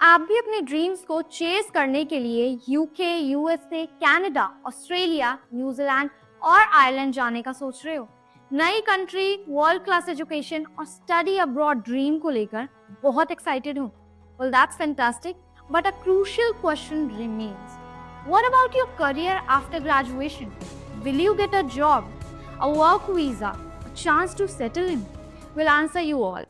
आप भी अपने ड्रीम्स को चेस करने के लिए UK, USA, Canada, Australia, New Zealand और आयरलैंड जाने का सोच रहे हो? नई कंट्री, वर्ल्ड क्लास एजुकेशन और स्टडी अब्रॉड ड्रीम को लेकर बहुत एक्साइटेड हूँ। Well, that's fantastic, but a crucial question remains. What about your career after graduation? Will you get a job, a work visa, a chance to settle in? We'll answer you all.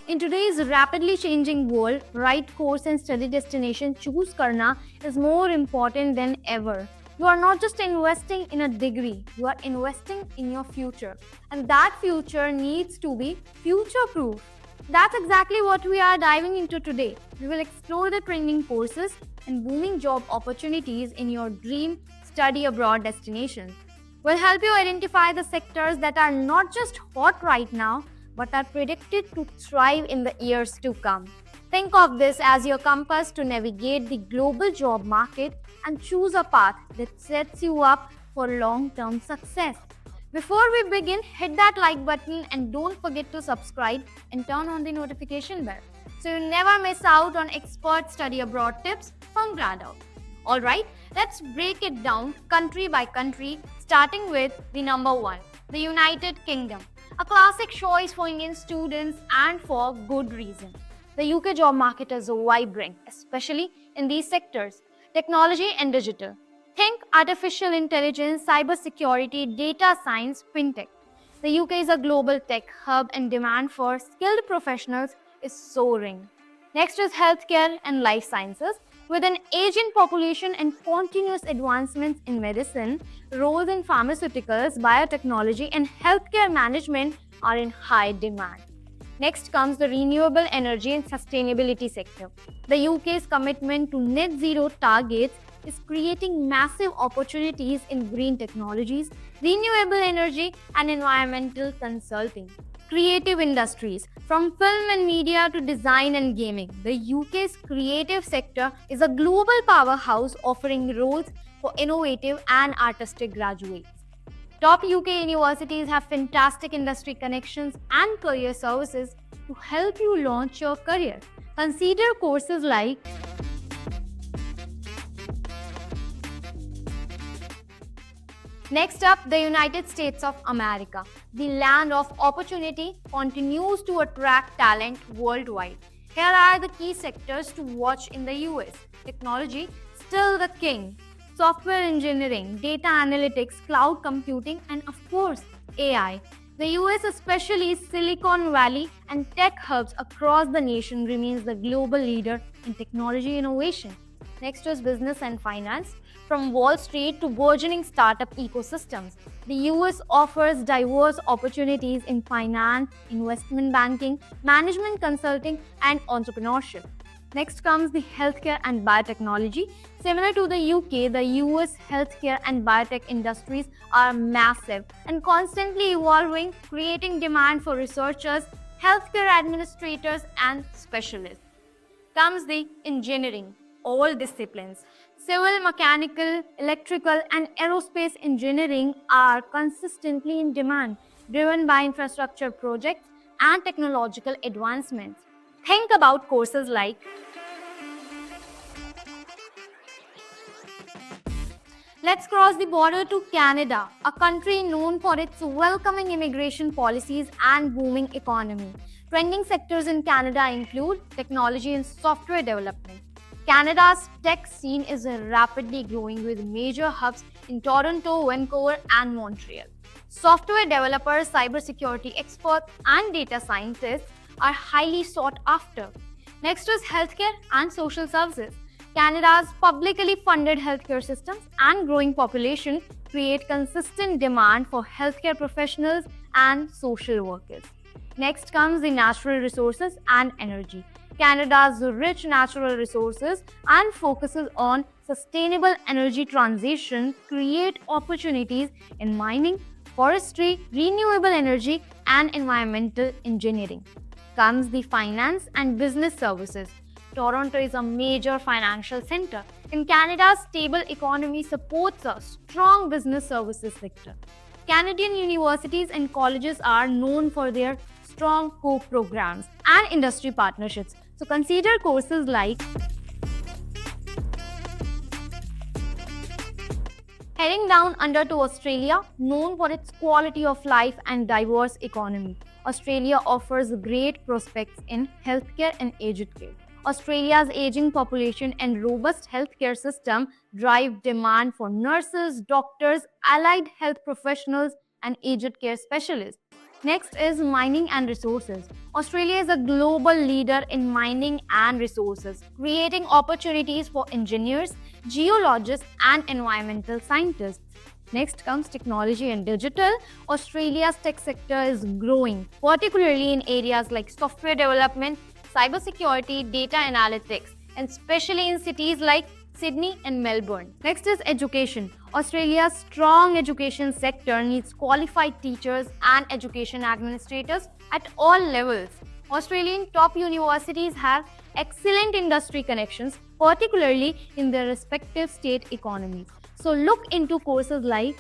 In today's rapidly changing world, right course and study destination choose karna is more important than ever. You are not just investing in a degree, you are investing in your future. And that future needs to be future-proof. That's exactly what we are diving into today. We will explore the trending courses and booming job opportunities in your dream study abroad destinations. We'll help you identify the sectors that are not just hot right now, but are predicted to thrive in the years to come. Think of this as your compass to navigate the global job market and choose a path that sets you up for long-term success. Before we begin, hit that like button and don't forget to subscribe and turn on the notification bell so you never miss out on expert study abroad tips from GradOut. Alright, let's break it down country by country, starting with the number one, the United Kingdom. A classic choice for Indian students and for good reason. The UK job market is vibrant, especially in these sectors, technology and digital. Think artificial intelligence, cybersecurity, data science, fintech. The UK is a global tech hub and demand for skilled professionals is soaring. Next is healthcare and life sciences. With an aging population and continuous advancements in medicine, roles in pharmaceuticals, biotechnology, and healthcare management are in high demand. Next comes the renewable energy and sustainability sector. The UK's commitment to net zero targets is creating massive opportunities in green technologies, renewable energy, and environmental consulting. Creative industries, from film and media to design and gaming, the UK's creative sector is a global powerhouse offering roles for innovative and artistic graduates. Top UK universities have fantastic industry connections and career services to help you launch your career. Consider courses like Next up, the United States of America. The land of opportunity continues to attract talent worldwide. Here are the key sectors to watch in the US. Technology, still the king. Software engineering, data analytics, cloud computing, and of course, AI. The US, especially Silicon Valley and tech hubs across the nation, remains the global leader in technology innovation. Next is business and finance. From Wall Street to burgeoning startup ecosystems, the US offers diverse opportunities in finance, investment banking, management consulting, and entrepreneurship. Next comes the healthcare and biotechnology. Similar to the UK, the US healthcare and biotech industries are massive and constantly evolving, creating demand for researchers, healthcare administrators, and specialists. Comes the engineering, all disciplines. Civil, mechanical, electrical, and aerospace engineering are consistently in demand, driven by infrastructure projects and technological advancements. Think about courses like Let's cross the border to Canada, a country known for its welcoming immigration policies and booming economy. Trending sectors in Canada include technology and software development. Canada's tech scene is rapidly growing with major hubs in Toronto, Vancouver, and Montreal. Software developers, cybersecurity experts, and data scientists are highly sought after. Next is healthcare and social services. Canada's publicly funded healthcare systems and growing population create consistent demand for healthcare professionals and social workers. Next comes the natural resources and energy. Canada's rich natural resources and focuses on sustainable energy transition create opportunities in mining, forestry, renewable energy, and environmental engineering. Comes the finance and business services. Toronto is a major financial center. In Canada's stable economy supports a strong business services sector. Canadian universities and colleges are known for their strong co-programs and industry partnerships. So consider courses like heading down under to Australia, known for its quality of life and diverse economy. Australia offers great prospects in healthcare and aged care. Australia's aging population and robust healthcare system drive demand for nurses, doctors, allied health professionals, and aged care specialists. Next is mining and resources. Australia is a global leader in mining and resources, creating opportunities for engineers, geologists, and environmental scientists. Next comes technology and digital. Australia's tech sector is growing, particularly in areas like software development, cybersecurity, data analytics, and especially in cities like Sydney and Melbourne. Next is education. Australia's strong education sector needs qualified teachers and education administrators at all levels. Australian top universities have excellent industry connections, particularly in their respective state economies. So look into courses like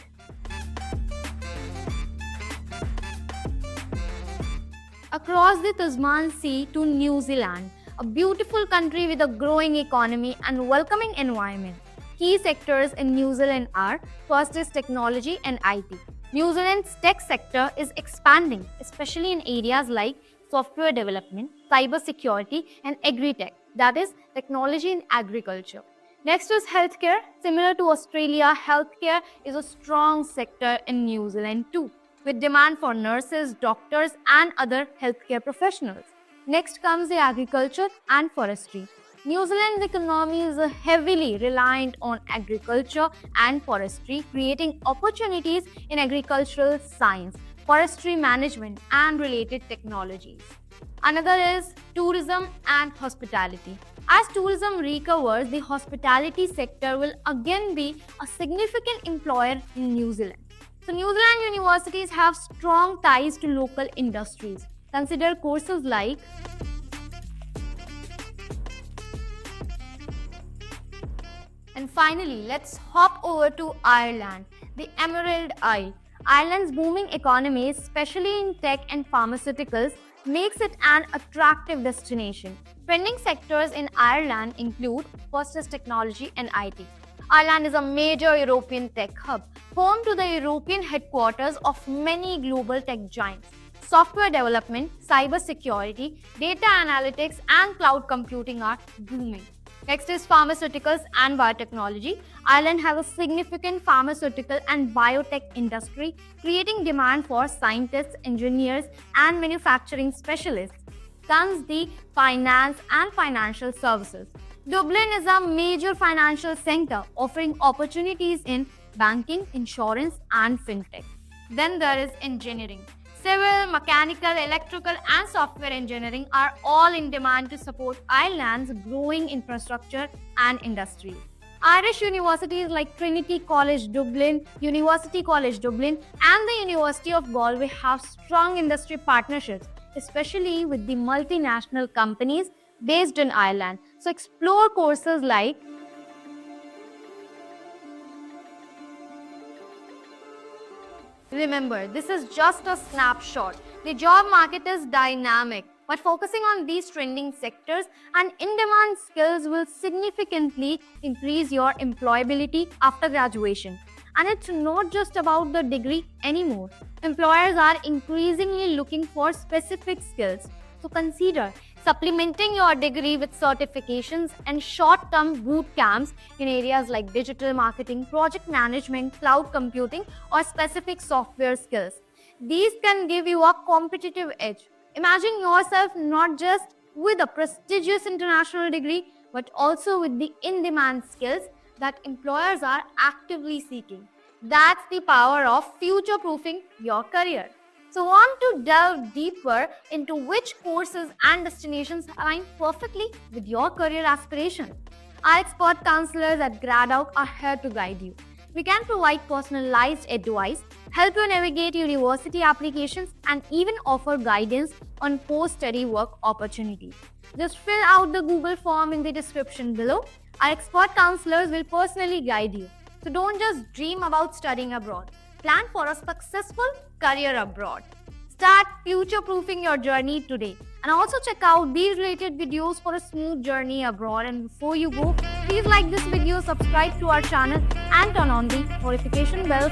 Across the Tasman Sea to New Zealand, a beautiful country with a growing economy and welcoming environment. Key sectors in New Zealand are first is technology and IT. New Zealand's tech sector is expanding, especially in areas like software development, cybersecurity, and agri-tech, that is, technology in agriculture. Next is healthcare. Similar to Australia, healthcare is a strong sector in New Zealand too, with demand for nurses, doctors, and other healthcare professionals. Next comes the agriculture and forestry. New Zealand's economy is heavily reliant on agriculture and forestry, creating opportunities in agricultural science, forestry management, and related technologies. Another is tourism and hospitality. As tourism recovers, the hospitality sector will again be a significant employer in New Zealand. So New Zealand universities have strong ties to local industries. Consider courses like And finally, let's hop over to Ireland, the Emerald Isle. Ireland's booming economy, especially in tech and pharmaceuticals, makes it an attractive destination. Trending sectors in Ireland include first is technology and IT. Ireland is a major European tech hub, home to the European headquarters of many global tech giants. Software development, cybersecurity, data analytics, and cloud computing are booming. Next is pharmaceuticals and biotechnology. Ireland has a significant pharmaceutical and biotech industry, creating demand for scientists, engineers, and manufacturing specialists. Comes the finance and financial services. Dublin is a major financial center, offering opportunities in banking, insurance, and fintech. Then there is engineering. Civil, mechanical, electrical, and software engineering are all in demand to support Ireland's growing infrastructure and industries. Irish universities like Trinity College Dublin, University College Dublin, and the University of Galway have strong industry partnerships, especially with the multinational companies based in Ireland. So explore courses like Remember, this is just a snapshot. The job market is dynamic, but focusing on these trending sectors and in-demand skills will significantly increase your employability after graduation. And it's not just about the degree anymore. Employers are increasingly looking for specific skills. So consider supplementing your degree with certifications and short-term boot camps in areas like digital marketing, project management, cloud computing, or specific software skills. These can give you a competitive edge. Imagine yourself not just with a prestigious international degree, but also with the in-demand skills that employers are actively seeking. That's the power of future-proofing your career. So want to delve deeper into which courses and destinations align perfectly with your career aspirations? Our expert counselors at GradOut are here to guide you. We can provide personalized advice, help you navigate university applications, and even offer guidance on post-study work opportunities. Just fill out the Google form in the description below. Our expert counselors will personally guide you. So don't just dream about studying abroad. Plan for a successful career abroad. Start future-proofing your journey today. And also check out these related videos for a smooth journey abroad. And before you go, please like this video, subscribe to our channel and turn on the notification bell